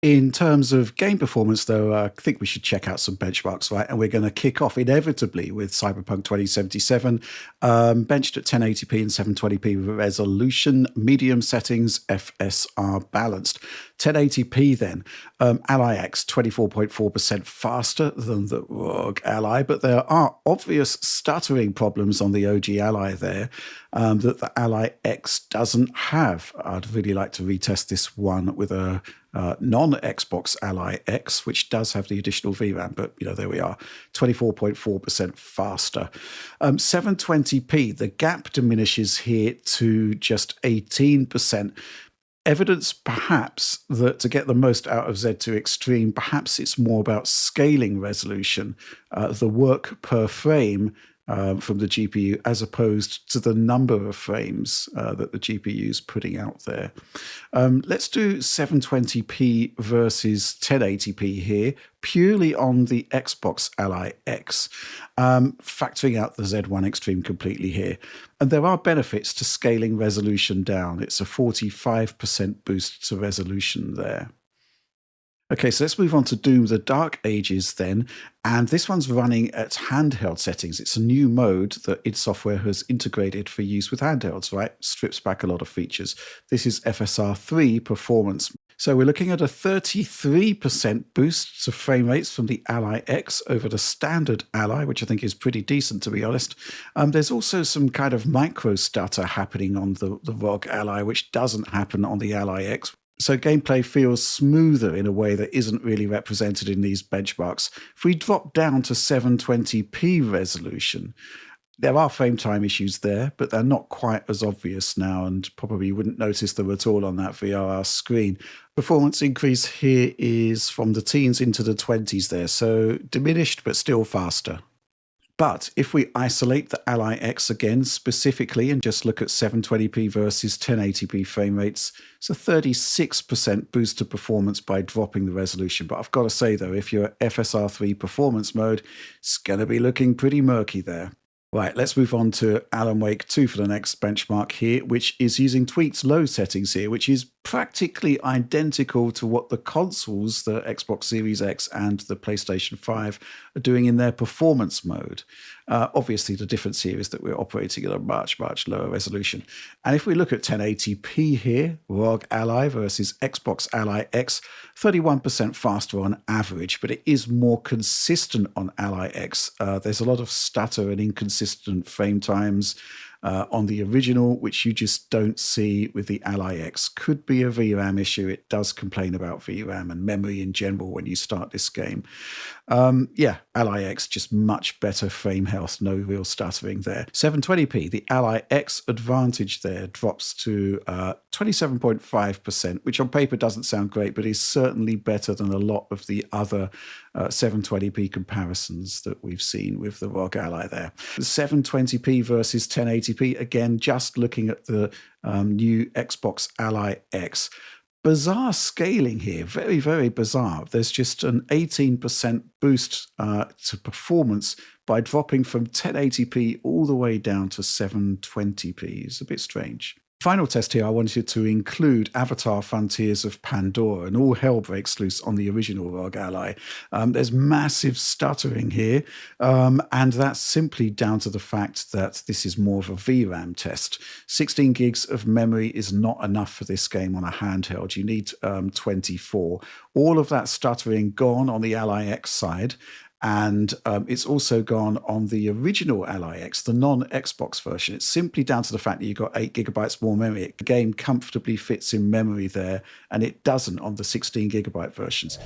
In terms of game performance, though, I think we should check out some benchmarks, right? And we're going to kick off inevitably with Cyberpunk 2077, benched at 1080p and 720p resolution, medium settings, FSR balanced. 1080p then, Ally X 24.4% faster than the ROG Ally, but there are obvious stuttering problems on the OG Ally there that the Ally X doesn't have. I'd really like to retest this one with a non-Xbox Ally X, which does have the additional VRAM, but there we are, 24.4% faster. 720p, the gap diminishes here to just 18%. Evidence perhaps that to get the most out of Z2 Extreme, perhaps it's more about scaling resolution, the work per frame from the GPU as opposed to the number of frames that the GPU is putting out there. Let's do 720p versus 1080p here, purely on the Xbox Ally X, factoring out the Z1 Extreme completely here. And there are benefits to scaling resolution down. It's a 45% boost to resolution there. Okay, so let's move on to Doom the Dark Ages then. And this one's running at handheld settings. It's a new mode that id Software has integrated for use with handhelds, right? Strips back a lot of features. This is FSR 3 performance. So we're looking at a 33% boost to frame rates from the Ally X over the standard Ally, which I think is pretty decent, to be honest. There's also some kind of micro stutter happening on the ROG Ally, which doesn't happen on the Ally X. So gameplay feels smoother in a way that isn't really represented in these benchmarks. If we drop down to 720p resolution, there are frame time issues there, but they're not quite as obvious now, and probably you wouldn't notice them at all on that VRR screen. Performance increase here is from the teens into the 20s there, so diminished but still faster. But if we isolate the Ally X again specifically and just look at 720p versus 1080p frame rates, it's a 36% boost to performance by dropping the resolution. But I've got to say, though, if you're at FSR3 performance mode, it's going to be looking pretty murky there. Right, let's move on to Alan Wake 2 for the next benchmark here, which is using tweaked low settings here, which is practically identical to what the consoles, the Xbox Series X and the PlayStation 5, are doing in their performance mode. Obviously, the difference here is that we're operating at a much, much lower resolution. And if we look at 1080p here, ROG Ally versus Xbox Ally X, 31% faster on average, but it is more consistent on Ally X. There's a lot of stutter and inconsistent frame times on the original, which you just don't see with the Ally X. Could be a VRAM issue. It does complain about VRAM and memory in general when you start this game. Ally X, just much better frame health, no real stuttering there. 720p, the Ally X advantage there drops to 27.5%, which on paper doesn't sound great, but is certainly better than a lot of the other 720p comparisons that we've seen with the ROG Ally there. 720p versus 1080p, again, just looking at the new Xbox Ally X. Bizarre scaling here, very, very bizarre. There's just an 18% boost to performance by dropping from 1080p all the way down to 720p. It's a bit strange. Final test here, I wanted to include Avatar Frontiers of Pandora, and all hell breaks loose on the original ROG Ally. There's massive stuttering here, and that's simply down to the fact that this is more of a VRAM test. 16 gigs of memory is not enough for this game on a handheld. You need 24. All of that stuttering gone on the Ally X side. And it's also gone on the original Ally X, the non-Xbox version. It's simply down to the fact that you've got 8 gigabytes more memory. The game comfortably fits in memory there, and it doesn't on the 16 gigabyte versions.